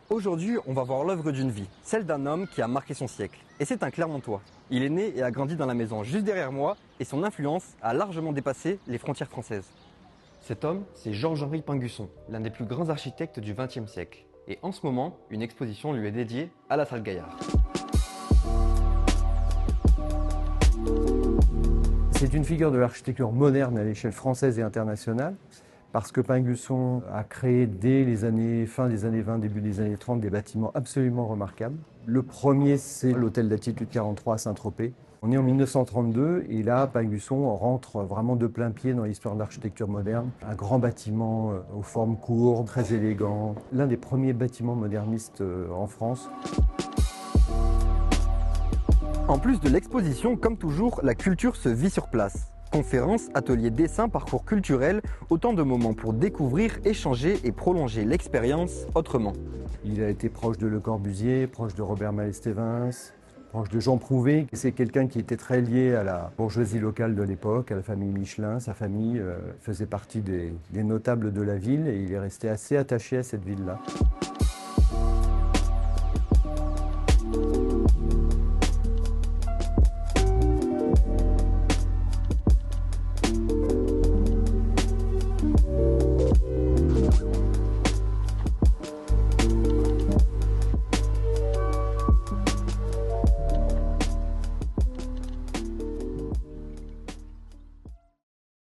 Aujourd'hui, on va voir l'œuvre d'une vie, celle d'un homme qui a marqué son siècle. Et c'est un Clermontois. Il est né et a grandi dans la maison juste derrière moi et son influence a largement dépassé les frontières françaises. Cet homme, c'est Georges-Henri Pinguusson, l'un des plus grands architectes du XXe siècle. Et en ce moment, une exposition lui est dédiée à la salle Gaillard. C'est une figure de l'architecture moderne à l'échelle française et internationale, parce que Pinguusson a créé dès fin des années 20, début des années 30, des bâtiments absolument remarquables. Le premier, c'est l'hôtel d'altitude 43 à Saint-Tropez. On est en 1932 et là, Pinguusson rentre vraiment de plein pied dans l'histoire de l'architecture moderne. Un grand bâtiment aux formes courbes, très élégant, l'un des premiers bâtiments modernistes en France. En plus de l'exposition, comme toujours, la culture se vit sur place. Conférences, ateliers dessin, parcours culturel, autant de moments pour découvrir, échanger et prolonger l'expérience autrement. Il a été proche de Le Corbusier, proche de Robert Mallet-Stevens, proche de Jean Prouvé. C'est quelqu'un qui était très lié à la bourgeoisie locale de l'époque, à la famille Michelin. Sa famille faisait partie des notables de la ville et il est resté assez attaché à cette ville-là.